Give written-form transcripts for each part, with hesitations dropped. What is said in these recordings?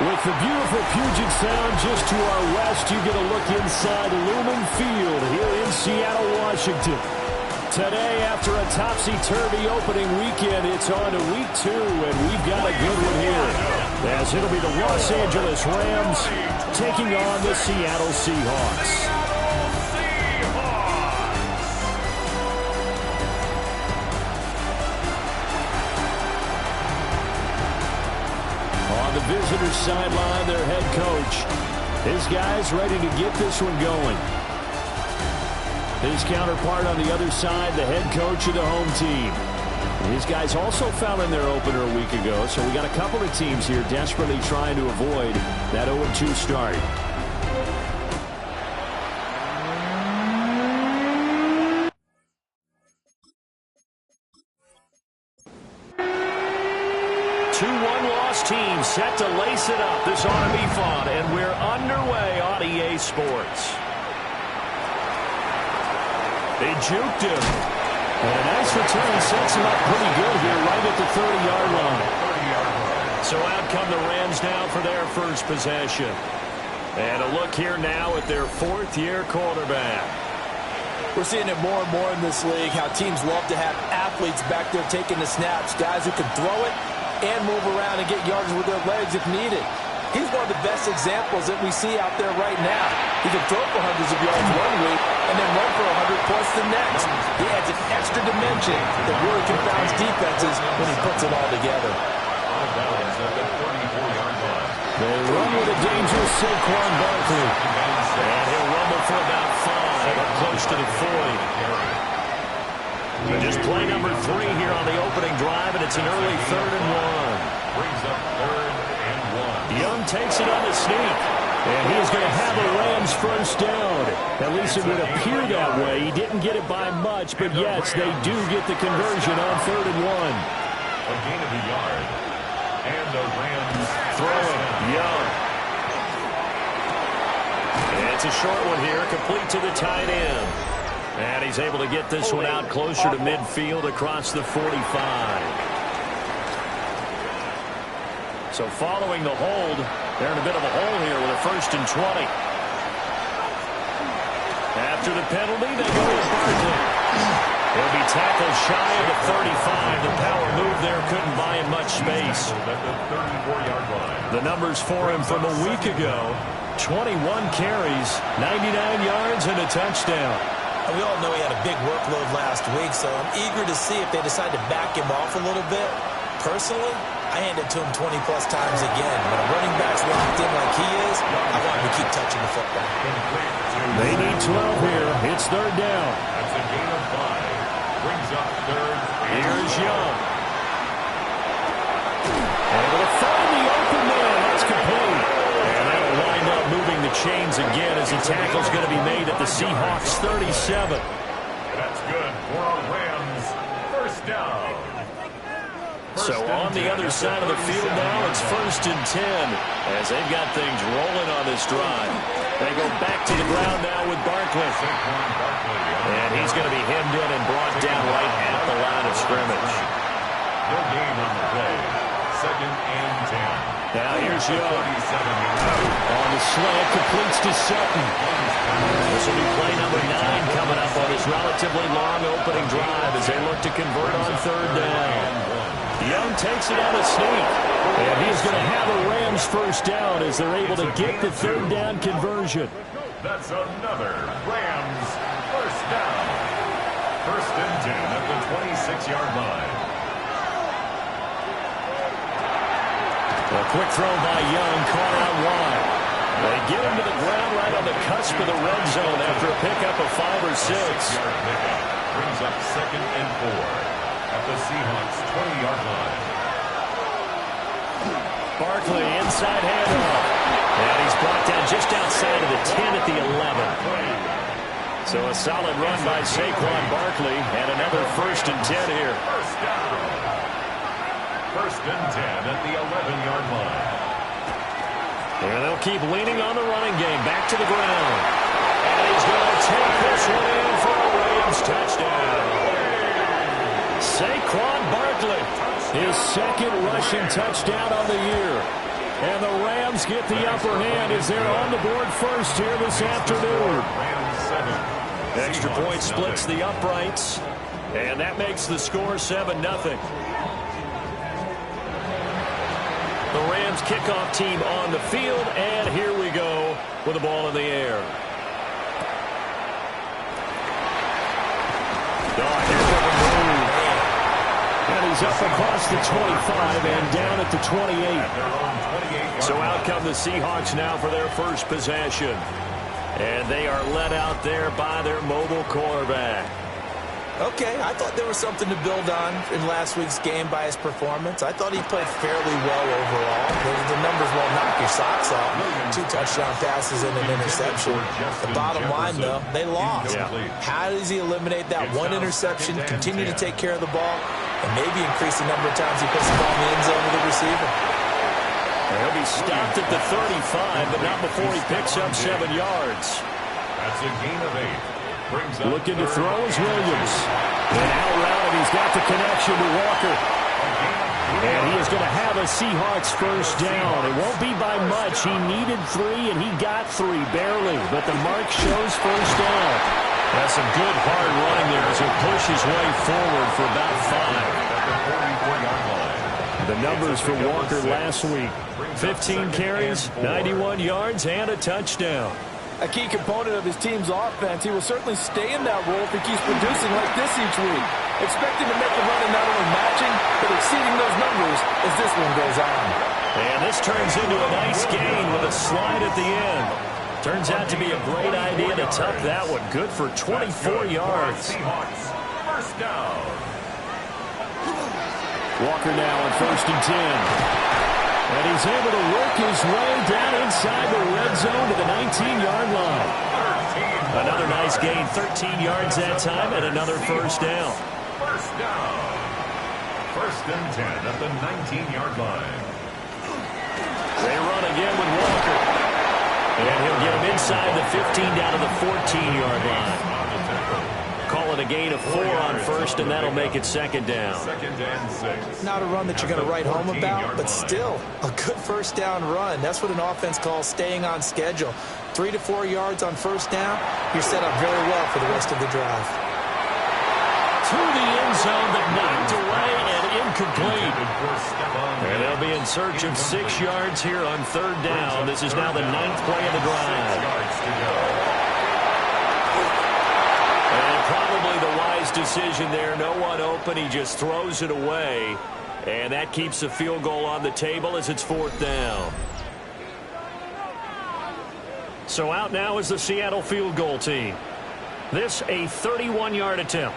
With the beautiful Puget Sound just to our west, you get a look inside Lumen Field here in Seattle, Washington. Today, after a topsy-turvy opening weekend, it's on to week 2, and we've got a good one here. As it'll be the Los Angeles Rams taking on the Seattle Seahawks. On the visitor's sideline, their head coach. His guys ready to get this one going. His counterpart on the other side, the head coach of the home team. His guys also found in their opener a week ago, so we got a couple of teams here desperately trying to avoid that 0-2 start. Team set to lace it up. This ought to be fun, and we're underway on EA Sports. They juked him. And a nice return sets him up pretty good here right at the 30-yard line. So out come the Rams now for their first possession. And a look here now at their fourth-year quarterback. We're seeing it more and more in this league, how teams love to have athletes back there taking the snaps, guys who can throw it and move around and get yards with their legs if needed. He's one of the best examples that we see out there right now. He can throw for hundreds of yards one week and then run for 100 plus the next. He adds an extra dimension that really confounds defenses when he puts it all together. They run with a dangerous Saquon Barkley. And he'll rumble for about 5, up close to the 40. Just play number 3 here on the opening drive, and it's an early 3rd and 1. Brings up 3rd and 1. Young takes it on the sneak, and he's going to have a Rams first down. At least it would appear that way. He didn't get it by much, but yes, they do get the conversion on 3rd and 1. A gain of a yard, and the Rams throwing. Young. And it's a short one here, complete to the tight end. And he's able to get this one out closer to midfield across the 45. So following the hold, they're in a bit of a hole here with a 1st and 20. After the penalty, they go to Barkley. He'll be tackled shy of the 35. The power move there couldn't buy him much space. The numbers for him from a week ago, 21 carries, 99 yards, and a touchdown. We all know he had a big workload last week, so I'm eager to see if they decide to back him off a little bit. Personally, I hand it to him 20-plus times again. When a running back's locked in like he is, I want him to keep touching the football. They need 12 here. It's 3rd down. That's a gain of 5. Brings up 3rd. Here's Young. Able to find the open man. That's complete. And that'll wind up moving the chains again as the tackle's going to be made at the Seahawks 37. That's good for a Rams first down. So on the other side of the field now, it's 1st and 10 as they've got things rolling on this drive. They go back to the ground now with Barkley. And he's going to be hemmed in and brought down right at the line of scrimmage. No gain on the play. 2nd and 10. Now here's Young. On the slant, completes to Sutton. This will be play number 9 coming up on this relatively long opening drive as they look to convert on 3rd down. Young takes it on a sneak. And he's going to have a Rams first down as they're able to get the 3rd down conversion. That's another Rams first down. 1st and 10 at the 26-yard line. A quick throw by Young, caught out wide. They get him to the ground right on the cusp of the red zone after a pickup of 5 or 6. Brings up 2nd and 4 at the Seahawks 20-yard line. Barkley inside handoff. And he's brought down just outside of the 10 at the 11. So a solid run by Saquon Barkley and another 1st and 10 here. First down. 1st and 10 at the 11-yard line. And they'll keep leaning on the running game. Back to the ground. And he's going to take this one in for a Rams touchdown. Saquon Barkley, his 2nd rushing touchdown on the year. And the Rams get the upper hand as they're on the board first here this afternoon. Extra point splits the uprights, and that makes the score 7-0. The Rams kickoff team on the field, and here we go with the ball in the air. And he's up across the 25 and down at the 28. So out come the Seahawks now for their first possession. And they are led out there by their mobile quarterback. Okay, I thought there was something to build on in last week's game by his performance. I thought he played fairly well overall. The numbers won't knock your socks off. 2 touchdown passes and an interception. The bottom line, though, they lost. Yeah. How does he eliminate that one interception, continue to take care of the ball, and maybe increase the number of times he puts the ball in the end zone with the receiver? He'll be stopped at the 35, but not before he picks up 7 yards. That's a gain of 8. Looking to throw is Williams. And out route, he's got the connection to Walker. And he is going to have a Seahawks first down. It won't be by much. He needed 3, and he got 3, barely. But the mark shows first down. That's some good hard running there as he'll push his way forward for about 5. The numbers for Walker last week. 15 carries, 91 yards, and a touchdown. A key component of his team's offense. He will certainly stay in that role if he keeps producing like this each week. Expect him to make a run and not only matching, but exceeding those numbers as this one goes on. And this turns into a nice gain with a slide at the end. Turns out to be a great idea to tuck that one. Good for 24 yards. First down. Walker now on 1st and 10. And he's able to work his way down inside the red zone to the 19-yard line. Another nice gain, 13 yards that time, and another first down. First down. 1st and 10 at the 19-yard line. They run again with Walker. And he'll get him inside the 15 down to the 14-yard line. Call it a gain of 4 on 1st, and that'll make it 2nd down. 2nd and 6. Not a run that you're going to write home about, but still a good first down run. That's what an offense calls staying on schedule. 3 to 4 yards on first down, you're set up very well for the rest of the drive. To the end zone, but knocked away and incomplete. And they'll be in search of 6 yards here on 3rd down. This is now the 9th play of the drive. Probably the wise decision there. No one open. He just throws it away. And that keeps the field goal on the table as it's 4th down. So out now is the Seattle field goal team. This a 31-yard attempt.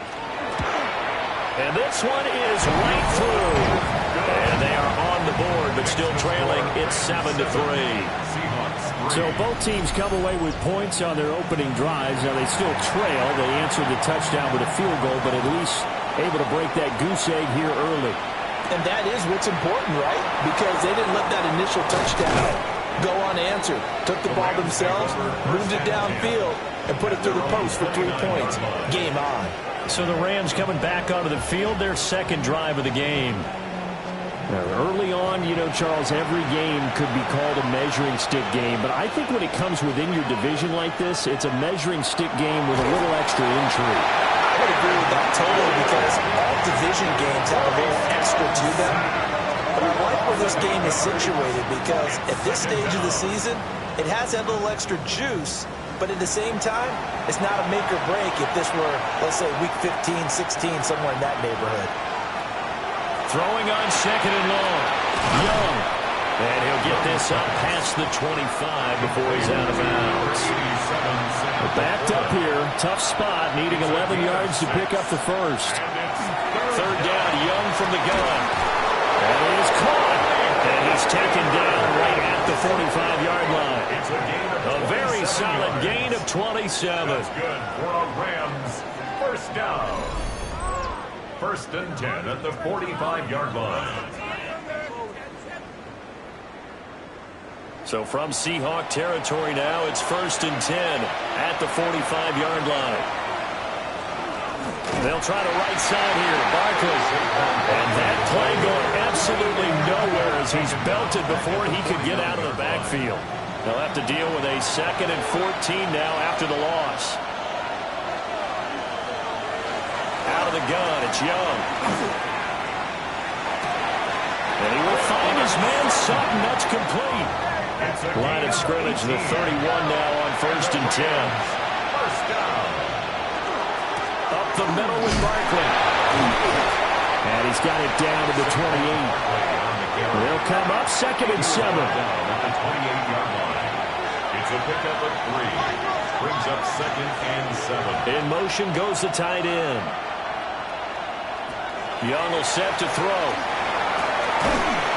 And this one is right through. And they are on the board, but still trailing. It's 7-3. So both teams come away with points on their opening drives. Now they still trail. They answered the touchdown with a field goal, but at least able to break that goose egg here early. And that is what's important, right? Because they didn't let that initial touchdown go unanswered. Took the ball themselves, moved it downfield, and put it through the post for 3 points. Game on. So the Rams coming back onto the field, their 2nd drive of the game. Now, early on, you know, Charles, every game could be called a measuring stick game. But I think when it comes within your division like this, it's a measuring stick game with a little extra intrigue. I would agree with that totally because all division games have a little extra to them. But I like where this game is situated because at this stage of the season, it has that little extra juice. But at the same time, it's not a make or break if this were, let's say, week 15, 16, somewhere in that neighborhood. Throwing on 2nd and long. Young. And he'll get this up past the 25 before he's out of bounds. Backed up here. Tough spot. Needing 11 yards to pick up the first. 3rd down. Young from the gun. And he is caught. And he's taken down right at the 45-yard line. A very solid gain of 27. That's good for a Rams first down. 1st and 10 at the 45-yard line. So from Seahawk territory now, it's 1st and 10 at the 45-yard line. They'll try the right side here. Barkley. And that play going absolutely nowhere as he's belted before he could get out of the backfield. They'll have to deal with a 2nd and 14 now after the loss. Out of the gun, it's Young. And he will find his man Sutton. That's complete. Line of scrimmage, the 31 now on 1st and 10. First down. Up the middle with Barkley. And he's got it down to the 28. They'll come up 2nd and 7. At the 28-yard line. It's a pickup of 3. Brings up 2nd and 7. In motion goes the tight end. Young will set to throw.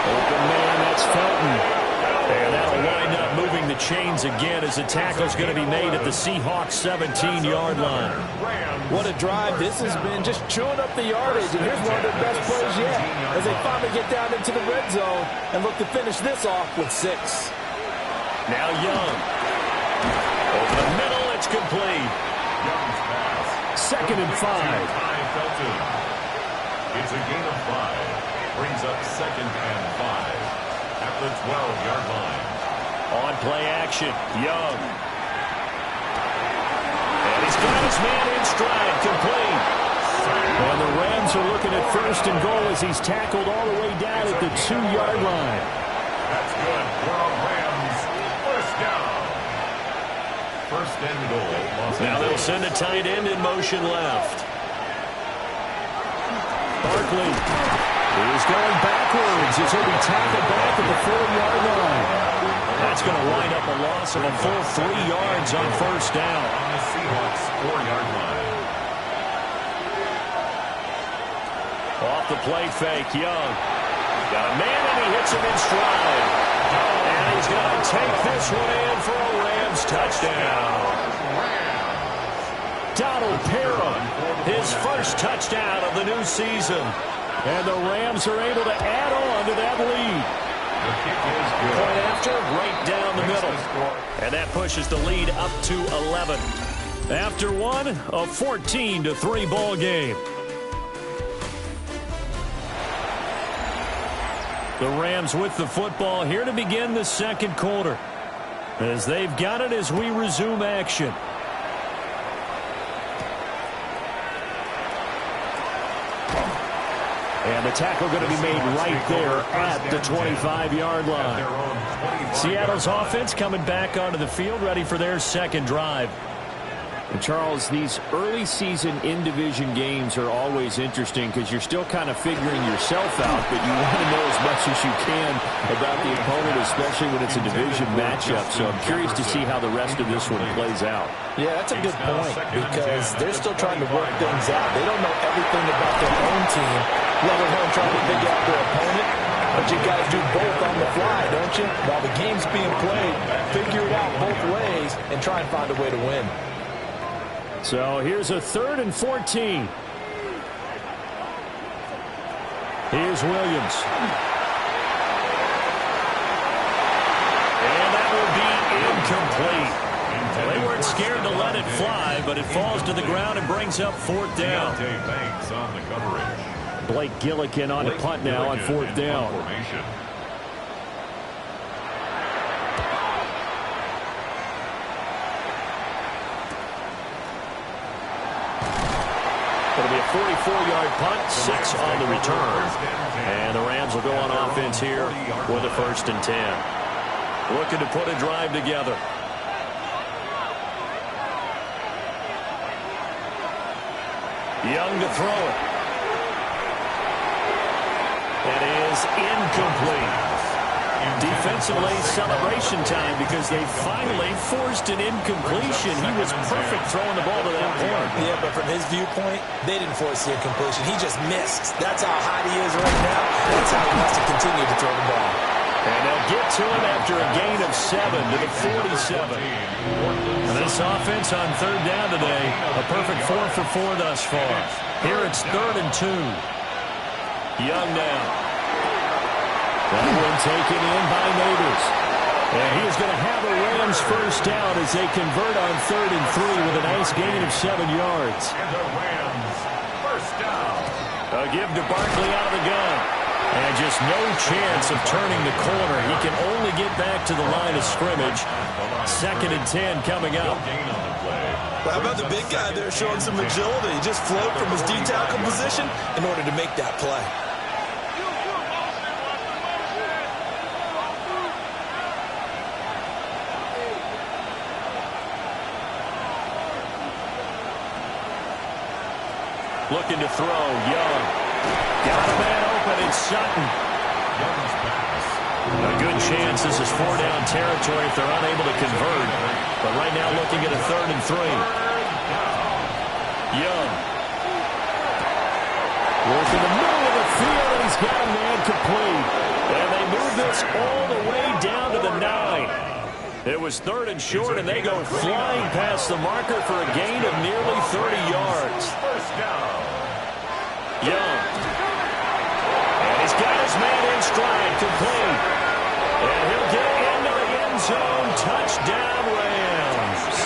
Open man, that's Felton. And that'll wind up moving the chains again as the tackle's going to be made at the Seahawks 17-yard line. What a drive this has been, just chewing up the yardage. And here's one of their best plays yet as they finally get down into the red zone and look to finish this off with 6. Now Young. Over the middle, it's complete. Young's pass. 2nd and 5. It's a gain of 5. Brings up 2nd and 5. At the 12-yard line. On play action, Young. And he's got his man in stride, complete. And the Rams are looking at 1st and goal as he's tackled all the way down at the 2-yard line. That's good for the Rams. First down. 1st and goal. Now they'll send a tight end in motion left. Barkley is going backwards as he'll be tackled back at the 4-yard line. That's going to wind up a loss of a full 3 yards on 1st down. On the Seahawks 4-yard line. Off the play fake, Young. Got a man and he hits him in stride. And he's going to take this one in for a Rams touchdown. Donald Parham, his first touchdown of the new season. And the Rams are able to add on to that lead. The kick is good. Point after, right down the middle. And that pushes the lead up to 11. After one, a 14-3 ball game. The Rams with the football here to begin the 2nd quarter. As they've got it as we resume action. And the tackle going to be made right there at the 25-yard line. Seattle's offense coming back onto the field, ready for their 2nd drive. And Charles, these early season in-division games are always interesting because you're still kind of figuring yourself out, but you want to know as much as you can about the opponent, especially when it's a division matchup. So I'm curious to see how the rest of this one plays out. Yeah, that's a good point because they're still trying to work things out. They don't know everything about their own team, let alone trying to figure out their opponent. But you got to do both on the fly, don't you? While the game's being played, figure it out both ways and try and find a way to win. So here's a 3rd and 14. Here's Williams. And that will be incomplete. Well, they weren't scared to let it fly, but it falls to the ground and brings up 4th down. Banks on the coverage. Blake Gillikin on the punt now on 4th down. It'll be a 44-yard punt, 6 on the return. And the Rams will go on offense here with a 1st and 10. Looking to put a drive together. Young to throw it. That is incomplete. Defensively, celebration time because they finally forced an incompletion. He was perfect throwing the ball to that point. Yeah, but from his viewpoint, they didn't force the incompletion. He just missed. That's how hot he is right now. That's how he wants to continue to throw the ball. And they'll get to him after a gain of 7 to the 47. And this offense on 3rd down today, a perfect 4 for 4 thus far. Here it's 3rd and 2. Young now. That one taken in by Neighbors. And he is going to have a Rams 1st down as they convert on 3rd and 3 with a nice gain of 7 yards. And the Rams A give to Barkley out of the gun. And just no chance of turning the corner. He can only get back to the line of scrimmage. 2nd and 10 coming up. Well, how about the big guy there showing some agility? He just float from his D-tackle position in order to make that play. Looking to throw, Young. Got a man open, it's Sutton. A good chance this is 4-down territory if they're unable to convert. But right now looking at a 3rd and 3. Young. Work in the middle of the field, and he's got a man complete. And they move this all the way down to the 9. It was 3rd and short, and they go flying past the marker for a gain of nearly 30 yards. Young. And he's got his man in stride, complete. And he'll get into the end zone. Touchdown, Rams.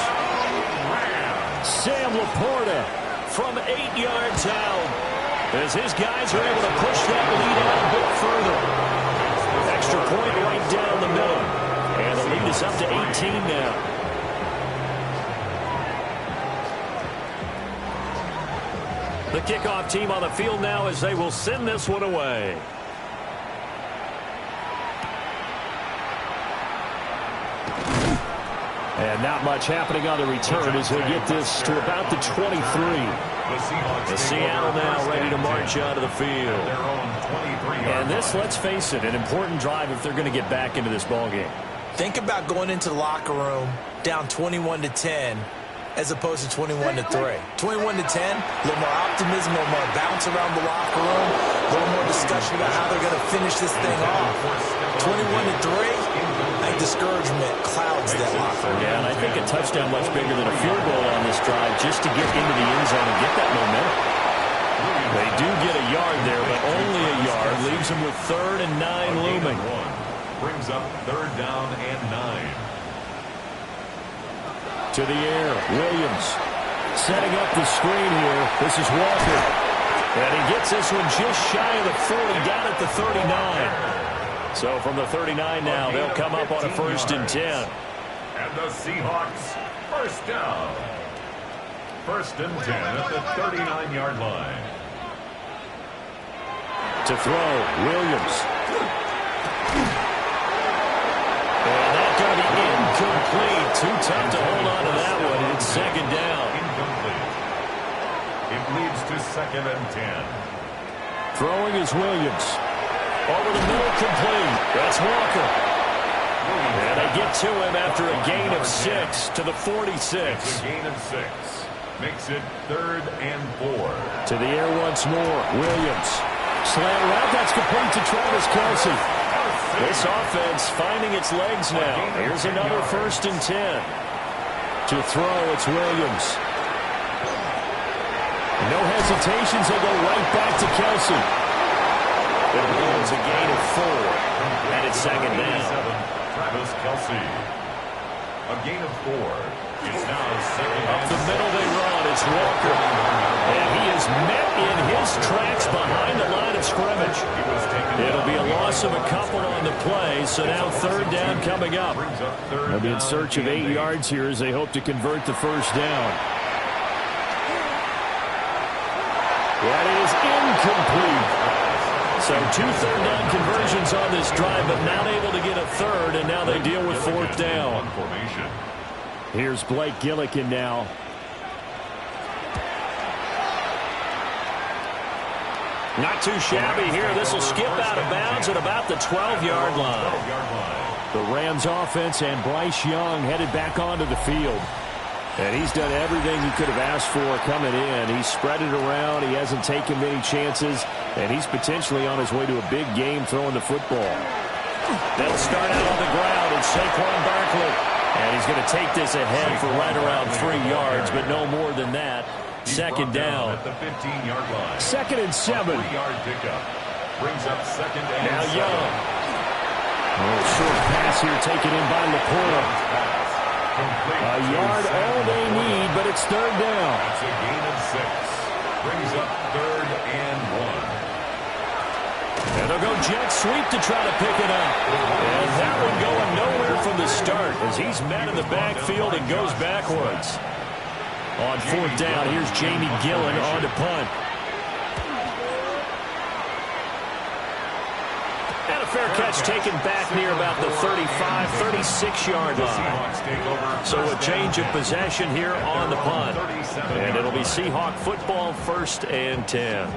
Sam Laporta from 8 yards out as his guys are able to push that lead out a bit further. Extra point right down the middle. And the lead is up to 18 now. The kickoff team on the field now as they will send this one away. And not much happening on the return as he'll get this to about the 23. The Seattle now ready to march out of the field. And this, let's face it, an important drive if they're going to get back into this ballgame. Think about going into the locker room down 21-10 as opposed to 21-3. 21-10, a little more optimism, a little more bounce around the locker room, a little more discussion about how they're going to finish this thing off. 21-3, I think discouragement clouds that locker room. Yeah, and I think a touchdown much bigger than a field goal on this drive just to get into the end zone and get that momentum. They do get a yard there, but only a yard. Leaves them with 3rd and 9 looming. Brings up 3rd down and 9. To the air, Williams setting up the screen here. This is Walker. And he gets this one just shy of the 40, down at the 39. So from the 39 now, they'll come up on a 1st and 10. And the Seahawks, 1st down. 1st and 10 at the 39-yard line. To throw, Williams. And that's going to be incomplete. Too tough to hold on to that one. It's 2nd down. Incomplete. It leads to 2nd and 10. Throwing is Williams. Over the middle, complete. That's Walker. And they get to him after a gain of 6 to the 46. It's a gain of 6. Makes it 3rd and 4. To the air once more. Williams. Slant route. That's complete to Travis Kelce. This offense finding its legs now. Here's another 1st and 10. To throw, it's Williams. No hesitations. They go right back to Kelce. It was a gain of 4. And it's 2nd down. Travis Kelce. A gain of 4. It's now 2nd Up the middle they run. It's Walker. And he is met in his tracks behind the line of scrimmage. It'll be a loss of a couple on the play, so now 3rd down coming up. They'll be in search of 8 yards here as they hope to convert the 1st down. That is incomplete. So 2 third down conversions on this drive, but not able to get a 3rd, and now they deal with 4th down. Here's Blake Gillikin now. Not too shabby here. This will skip out of bounds at about the 12-yard line. The Rams offense and Bryce Young headed back onto the field. And he's done everything he could have asked for coming in. He's spread it around. He hasn't taken many chances. And he's potentially on his way to a big game throwing the football. They'll start out on the ground. It's Saquon Barkley. And he's going to take this ahead for right around 3 yards, but no more than that. 2nd down. At the 15-yard line. 2nd and 7. 3-yard pickup. Brings up 2nd and 7. Now Young. Short pass here taken in by Laporta. A yard all they need, but it's 3rd down. That's a gain of 6. Brings up 3rd and 1. And they'll go jet sweep to try to pick it up. And that one going nowhere from the start as he's met in the backfield and goes backwards. On 4th down, here's Jamie Gillen on to punt. And a fair catch taken back near about the 35, 36-yard line. So a change of possession here on the punt. And it'll be Seahawk football, 1st and 10.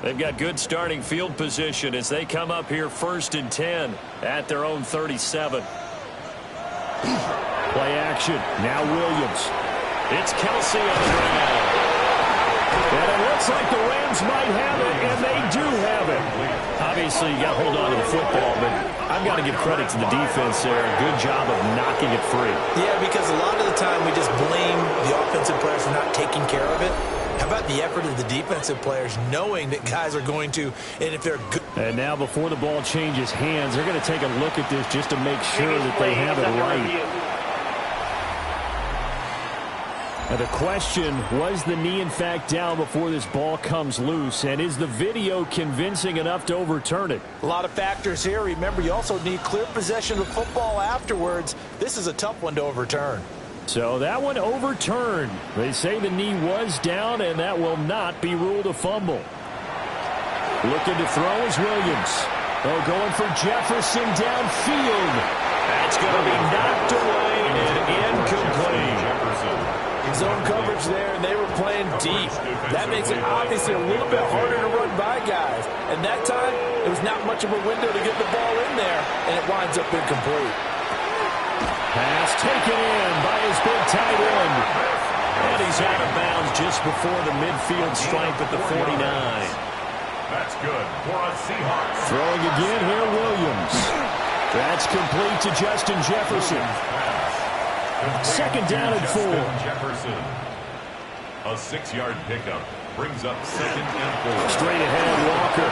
They've got good starting field position as they come up here 1st and 10 at their own 37. Play action. Now Williams. It's Kelsey on the ground. And it looks like the Rams might have it, and they do have it. Obviously, you got to hold on to the football, but I've got to give credit to the defense there. Good job of knocking it free. Yeah, because a lot of the time we just blame the offensive players for not taking care of it. How about the effort of the defensive players knowing that guys are going to, and if they're good. And now before the ball changes hands, they're going to take a look at this just to make sure that they have it right. Now the question, was the knee in fact down before this ball comes loose? And is the video convincing enough to overturn it? A lot of factors here. Remember, you also need clear possession of football afterwards. This is a tough one to overturn. So that one overturned. They say the knee was down, and that will not be ruled a fumble. Looking to throw is Williams. Oh, going for Jefferson downfield. That's going to be knocked away and incomplete. Zone coverage there, and they were playing deep. That makes it obviously a little bit harder to run by guys. And that time, it was not much of a window to get the ball in there, and it winds up incomplete. Pass taken in by his big tight end. And he's out of bounds just before the midfield stripe at the 49. That's good for a Seahawks. Throwing again here, Williams. That's complete to Justin Jefferson. 2nd down and 4. Jefferson. A 6-yard pickup brings up 2nd and 4. Straight ahead, Walker.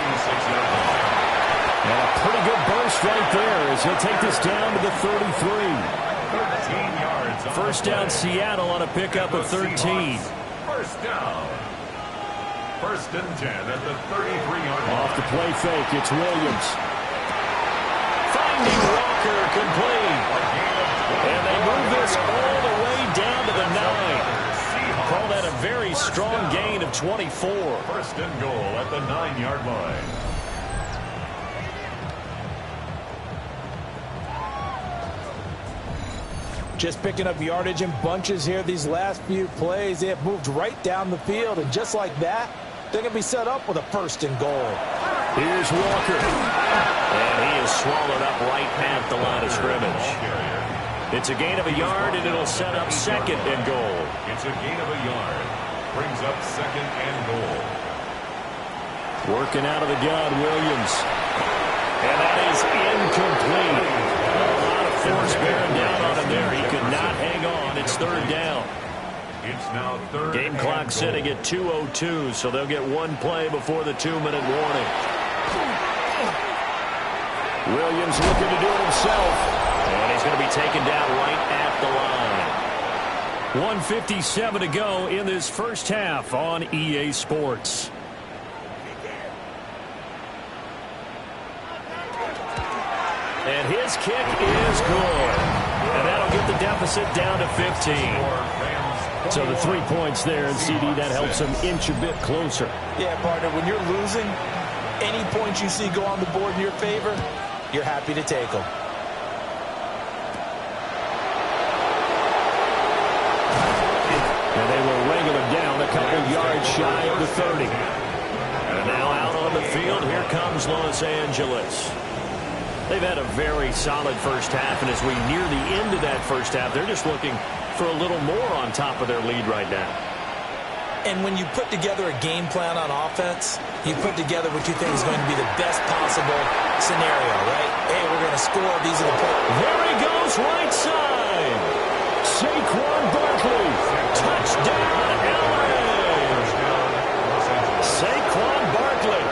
And a pretty good burst right there as he'll take this down to the 33. 13 yards. 1st down Seattle on a pickup of 13. 1st down. 1st and 10 at the 33-yard line. Off the play fake, it's Williams. Finding Walker complete. And they move this all the way down to the 9. Call that a very strong gain of 24. 1st and goal at the 9-yard line. Just picking up yardage in bunches here these last few plays. They have moved right down the field, and just like that, they're going to be set up with a 1st and goal. Here's Walker. And he is swallowed up right at the line of scrimmage. It's a gain of a yard, and it'll set up 2nd and goal. It's a gain of a yard. Brings up 2nd and goal. Working out of the gun, Williams. And that is incomplete. A lot of force bearing down on him there. He could not hang on. It's 3rd down. It's now 3rd. Game clock setting at 2:02, so they'll get one play before the 2-minute warning. Williams looking to do it himself. And he's going to be taken down right at the line. 1:57 to go in this first half on EA Sports. And his kick is good. And that'll get the deficit down to 15. So the 3 points there, and CD, that helps him inch a bit closer. Yeah, partner, when you're losing, any points you see go on the board in your favor, you're happy to take them. And they will wrangle him down a couple yards shy of the 30. And now out on the field, here comes Los Angeles. They've had a very solid first half, and as we near the end of that first half, they're just looking for a little more on top of their lead right now. And when you put together a game plan on offense, you put together what you think is going to be the best possible scenario, right? Hey, we're going to score. These are the plays. There he goes, right side. Saquon Barkley. Touchdown, LA. Saquon Barkley.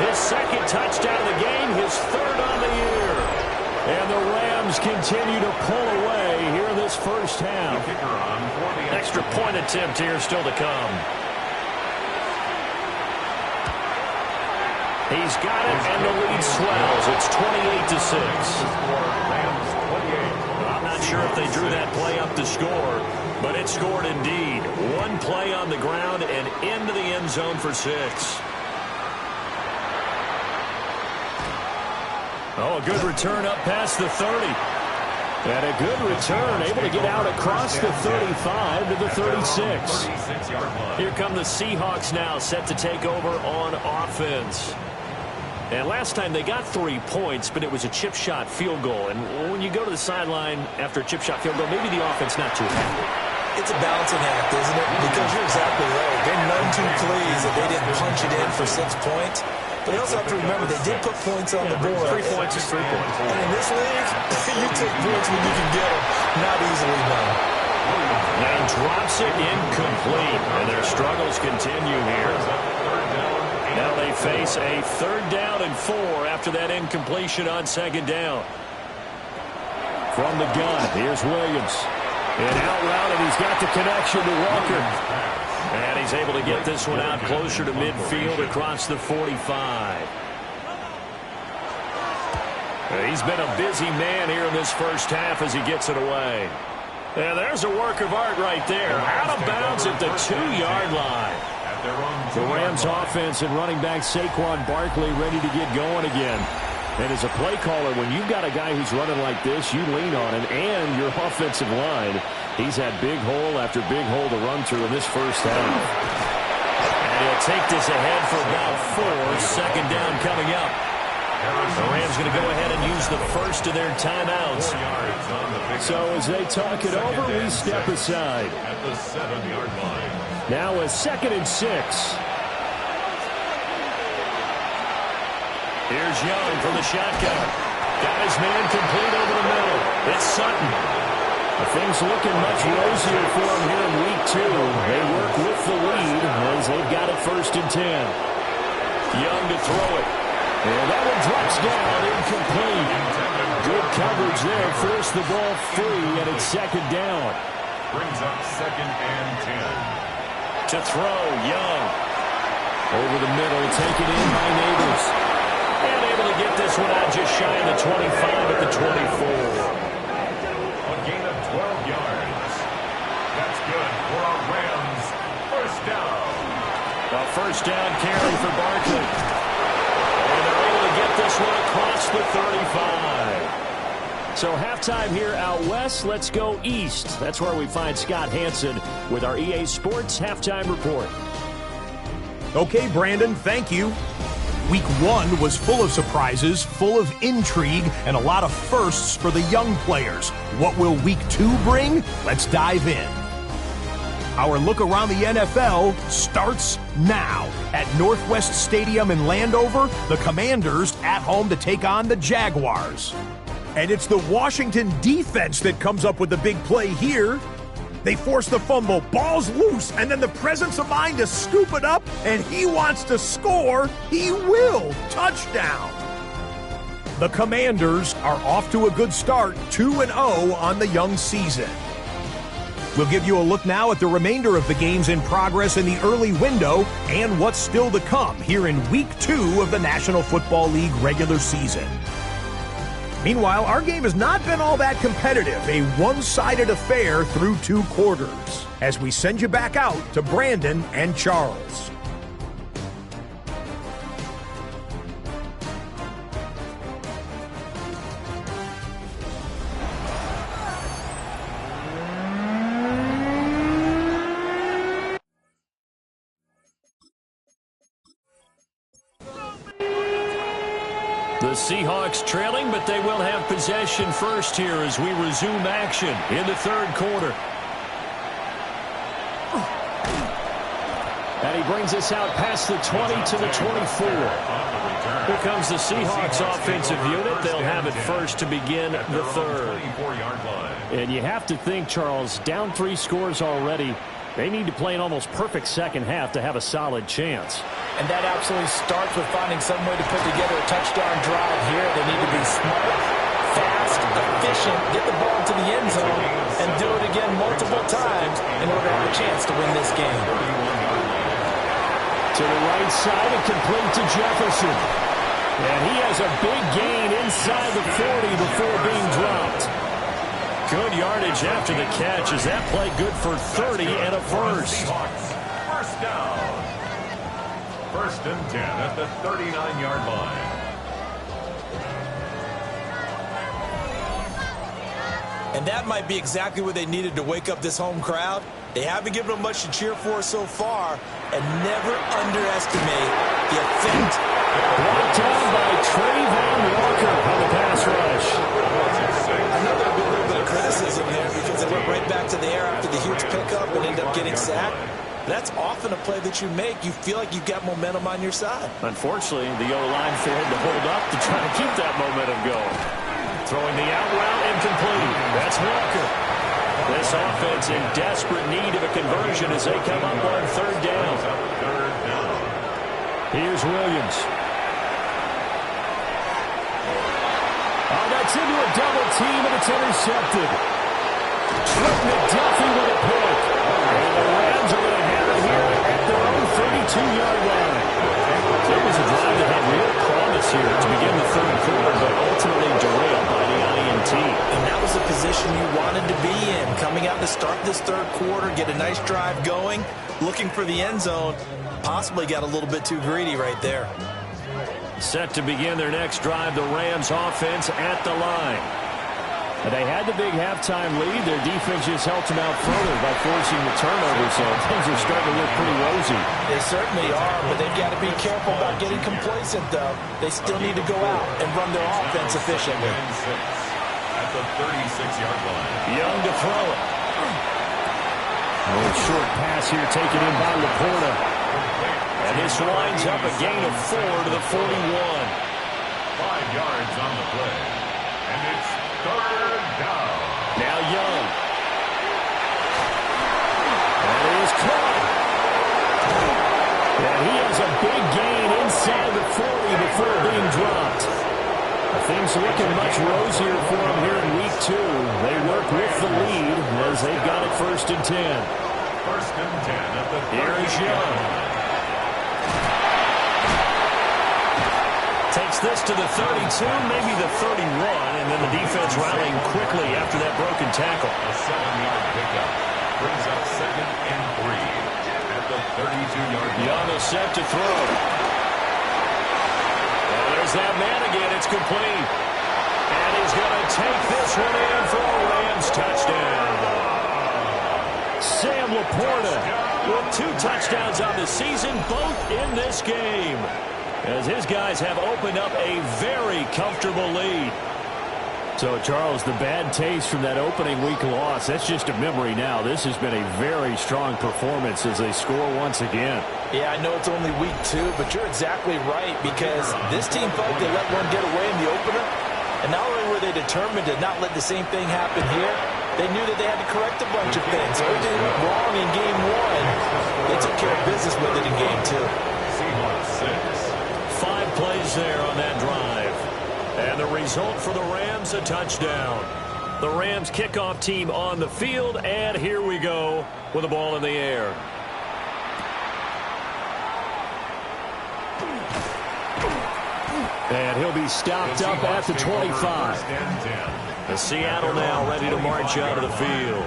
His 2nd touchdown of the game, his 3rd on the year. And the Rams continue to pull away here this this first half. Extra point attempt here still to come. He's got it, and the lead swells. It's 28-6. I'm not sure if they drew that play up to score, but it scored indeed. One play on the ground and into the end zone for 6. Oh, a good return up past the 30. And a good return, able to get out across the 35 to the 36. Here come the Seahawks now, set to take over on offense. And last time they got 3 points, but it was a chip shot field goal. And when you go to the sideline after a chip shot field goal, maybe the offense not too happy. It's a balancing act, isn't it? Because you're exactly right. They're none too pleased that they didn't punch it in for 6 points. But you also have to remember, they did put points on the board. 3 points is 3 points. And in this league, you take points when you can get them. Not easily done. Now he drops it incomplete, and their struggles continue here. Now they face a 3rd down and 4 after that incompletion on 2nd down. From the gun, here's Williams. And out route, and he's got the connection to Walker. And he's able to get this one out closer to midfield across the 45. He's been a busy man here in this first half as he gets it away. And there's a work of art right there. Out of bounds at the 2-yard line. The Rams offense and running back Saquon Barkley ready to get going again. And as a play caller, when you've got a guy who's running like this, you lean on him and your offensive line. He's had big hole after big hole to run through in this first half. And he'll take this ahead for about 4. 2nd down coming up. The Rams going to go ahead and use the first of their timeouts. So as they talk it over, we step aside. At the 7-yard line. Now a 2nd and 6. Here's Young from the shotgun. Got his man complete over the middle. It's Sutton. Things looking much rosier for him here in week 2. They work with the lead as they've got it 1st and 10. Young to throw it. And that one drops down, incomplete. Good coverage there, forced the ball free, and it's 2nd down. Brings up 2nd and 10. To throw, Young. Over the middle, taken in by Neighbors. And able to get this one out just shy of the 25 at the 24. A gain of 12 yards. That's good for a Rams 1st down. A 1st down carry for Barkley. And they're able to get this one across the 35. So halftime here out west. Let's go east. That's where we find Scott Hansen with our EA Sports Halftime Report. Okay, Brandon, thank you. Week 1 was full of surprises, full of intrigue, and a lot of firsts for the young players. What will Week 2 bring? Let's dive in. Our look around the NFL starts now. At Northwest Stadium in Landover, the Commanders at home to take on the Jaguars. And it's the Washington defense that comes up with the big play here. They force the fumble, ball's loose, and then the presence of mind to scoop it up, and he wants to score. He will. Touchdown. The Commanders are off to a good start, 2-0 on the young season. We'll give you a look now at the remainder of the games in progress in the early window and what's still to come here in Week 2 of the National Football League regular season. Meanwhile, our game has not been all that competitive, a one-sided affair through 2 quarters, as we send you back out to Brandon and Charles. The Seahawks trailing, but they will have possession first here as we resume action in the 3rd quarter. And he brings us out past the 20 to the 24. Here comes the Seahawks offensive unit. They'll have it first to begin the 3rd. And you have to think, Charles, down 3 scores already. They need to play an almost perfect second half to have a solid chance. And that absolutely starts with finding some way to put together a touchdown drive here. They need to be smart, fast, efficient, get the ball to the end zone, and do it again multiple times in order to have a chance to win this game. To the right side and complete to Jefferson. And he has a big gain inside the 40 before being dropped. Good yardage after the catch. Is that play good for 30 and a first? First down. First and 10 at the 39-yard line. And that might be exactly what they needed to wake up this home crowd. They haven't given them much to cheer for so far, and never underestimate the effect. Brought down by Trayvon Walker on the pass rush. I know there'll be a little bit of criticism there because they went right back to the air after the huge pickup and ended up getting sacked. That's often a play that you make. You feel like you've got momentum on your side. Unfortunately, the O-line failed to hold up to try to keep that momentum going. Throwing the out route incomplete. That's Walker. This offense in desperate need of a conversion as they come up on third down. Here's Williams. Oh, that's into a double team, and it's intercepted. Trent McDuffie with a pick. And the Rams are going to have it here at their own 32-yard line. It was a drive that had real promise here to begin the third quarter, but ultimately derailed by the INT. And that was the position you wanted to be in. Coming out to start this third quarter, get a nice drive going, looking for the end zone. Possibly got a little bit too greedy right there. Set to begin their next drive, the Rams offense at the line. They had the big halftime lead. Their defense just helped them out further by forcing the turnover, so things are starting to look pretty rosy. They certainly are, but they've got to be careful about getting complacent, though. They still need to go out and run their offense efficiently. At the 36-yard line. Young to throw it. A short pass here taken in by Laporta. And this winds up a gain of 4 to the 41. 5 yards on the play. And it's third down. Now Young. And it is caught. And he has a big gain inside the 40 before being dropped. Things looking much rosier for them here in week 2. They work with the lead as they've got it first and 10. First and 10 at the 30. Here is Young. Takes this to the 32, maybe the 31, and then the defense rallying quickly after that broken tackle. A 7-yard pickup brings up second and 3 at the 32-yard line. Young is set to throw. There's that man again. It's complete. And he's going to take this one in for a Rams touchdown. Sam Laporta with 2 touchdowns on the season, both in this game, as his guys have opened up a very comfortable lead. So, Charles, the bad taste from that opening week loss, that's just a memory now. This has been a very strong performance as they score once again. Yeah, I know it's only week 2, but you're exactly right, because this team felt they let one get away in the opener, and not only were they determined to not let the same thing happen here, they knew that they had to correct a bunch of things. Everything went wrong in game 1. They took care of business with it in game 2. Seahawks 6. 5 plays there on that drive. And the result for the Rams, a touchdown. The Rams kickoff team on the field, and here we go with the ball in the air. And he'll be stopped up at the 25. The Seattle now ready to march out of the field.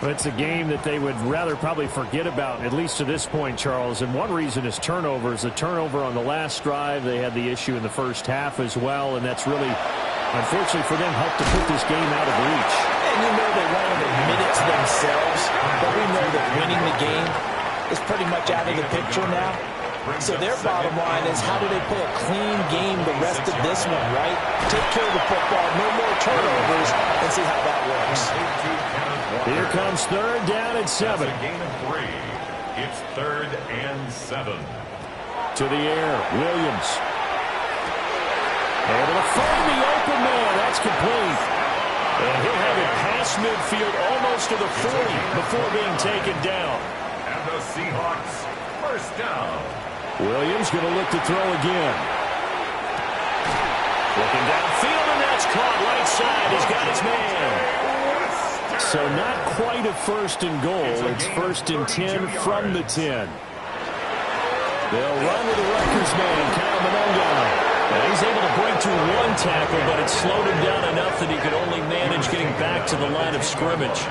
But it's a game that they would rather probably forget about, at least to this point, Charles. And one reason is turnovers. The turnover on the last drive, they had the issue in the first half as well. And that's really, unfortunately for them, helped to put this game out of reach. And you know they won't admit it to themselves, but we know that winning the game is pretty much out of the picture now. So their bottom line is, how do they play a clean game the rest of this one, right? Take care of the football, no more turnovers, and see how that works. Here comes third down and 7. That's a gain of 3. It's third and 7. To the air, Williams. Able to find the open man. That's complete. And he'll have it past midfield almost to the 40 before being taken down. And the Seahawks first down. Williams going to look to throw again. Looking downfield, and that's caught right side. He's got his man. So not quite a first and goal. It's first and 10 from the 10. They'll run with the Rutgers man, Kyle Mononga. He's able to break through one tackle, but it slowed him down enough that he could only manage getting back to the line of scrimmage.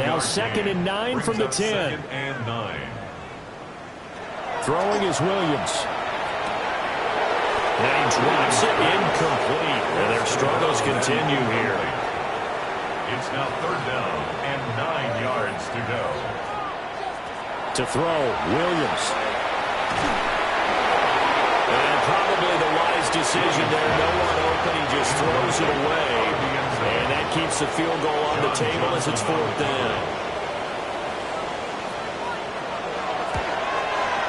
Now 2nd and 9 from the 10. 2nd and 9. Throwing is Williams. And he drops it incomplete. And their struggles continue here. It's now 3rd down and 9 yards to go. To throw, Williams. And probably the wise decision there. No one open. He just throws it away. And that keeps the field goal on the table as it's 4th down.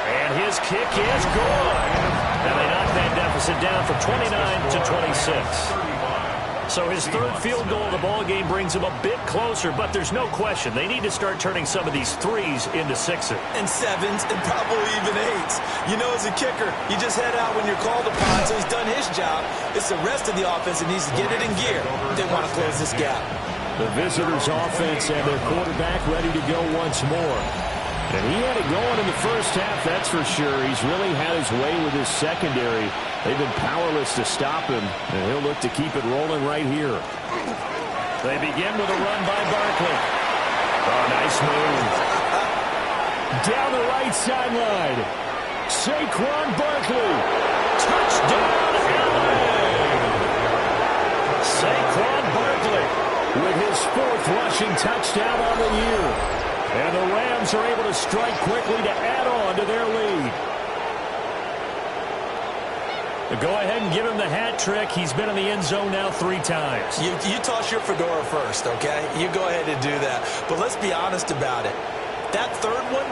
And his kick is good. And they knock that deficit down from 29 to 26. So his 3rd field goal of the ball game brings him a bit closer, but there's no question they need to start turning some of these 3s into 6s. And 7s and probably even 8s. You know, as a kicker, you just head out when you're called upon, so he's done his job. It's the rest of the offense that needs to get it in gear. They want to close this gap. The visitors' offense and their quarterback ready to go once more. And he had it going in the first half, that's for sure. He's really had his way with his secondary. They've been powerless to stop him, and he'll look to keep it rolling right here. They begin with a run by Barkley. Oh, nice move. Down the right sideline. Saquon Barkley. Touchdown, LA! Saquon Barkley with his 4th rushing touchdown on the year. And the Rams are able to strike quickly to add on to their lead. Go ahead and give him the hat trick. He's been in the end zone now 3 times. You toss your fedora first, okay? You go ahead and do that. But let's be honest about it. That 3rd one,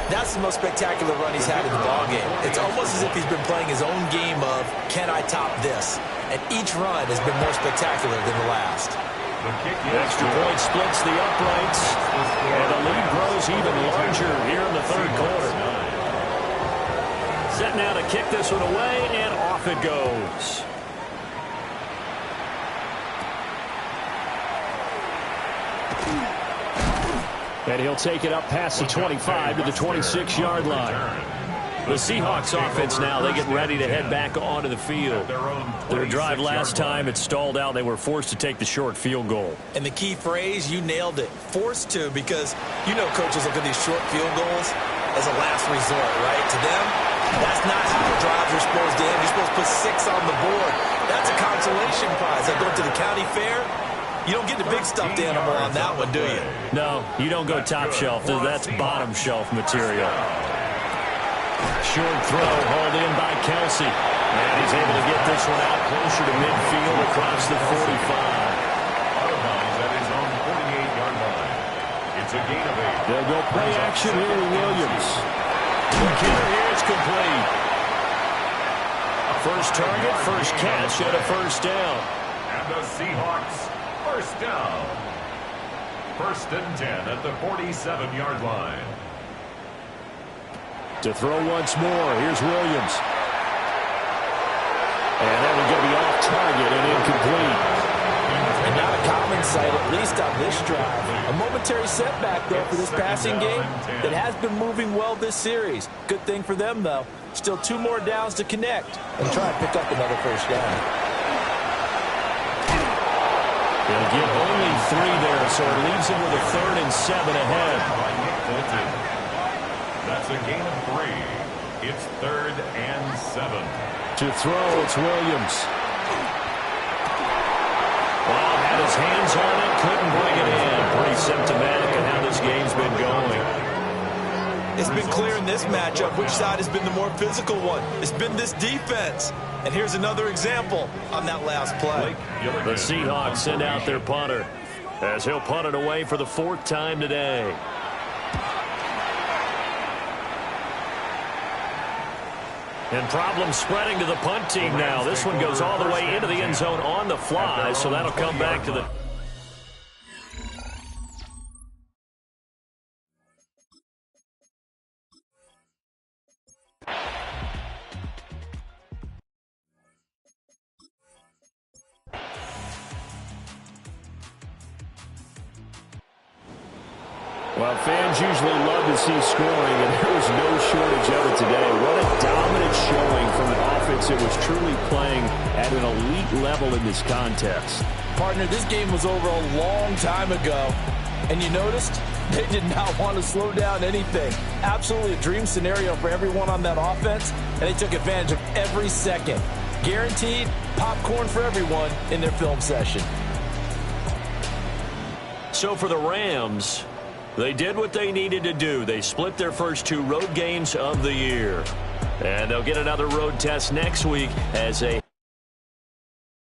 that's the most spectacular run he's had in the ballgame. It's almost as if he's been playing his own game of, can I top this? And each run has been more spectacular than the last. The extra point splits the uprights, and the lead grows even larger here in the 3rd quarter. Set now to kick this one away, and off it goes. And he'll take it up past the 25 to the 26-yard line. The Seahawks offense now, they get ready to head back onto the field. Their drive last time, it stalled out. They were forced to take the short field goal. And the key phrase, you nailed it, forced to, because you know coaches look at these short field goals as a last resort, right? To them, that's not how drives are supposed to end. You're supposed to put 6 on the board. That's a consolation prize. Like going to the county fair, you don't get the big stuffed animal on that one, do you? No, you don't go top shelf. That's bottom shelf material. Short throw hauled in by Kelsey. And he's able to get this one out closer to midfield across the 45. Out of bounds at his own 48-yard line. It's a gain of 8. They'll go play action here with Williams. Look here, it's complete. First target, first catch, and a first down. And the Seahawks, first down. 1st and 10 at the 47-yard line. To throw once more, here's Williams. And that will be off target and incomplete. And not a common sight, at least on this drive. A momentary setback, though, for this passing game that has been moving well this series. Good thing for them, though. Still 2 more downs to connect and try and pick up another first down. They'll get only 3 there, so it leaves him with a 3rd and 7 ahead. That's a gain of 3. It's 3rd and 7. To throw, it's Williams. Well, had his hands on it, couldn't bring it in. Pretty symptomatic of how this game's been going. It's been clear in this matchup which side has been the more physical one. It's been this defense. And here's another example on that last play. The Seahawks send out their punter as he'll punt it away for the 4th time today. And problems spreading to the punt team now. This one goes all the way into the end zone on the fly, so that'll come back to the... Well, fans usually love to see scoring, and there was no shortage of it today. What a dominant showing from an offense that was truly playing at an elite level in this contest. Partner, this game was over a long time ago, and you noticed they did not want to slow down anything. Absolutely a dream scenario for everyone on that offense, and they took advantage of every second. Guaranteed popcorn for everyone in their film session. So for the Rams, they did what they needed to do. They split their first 2 road games of the year. And they'll get another road test next week as a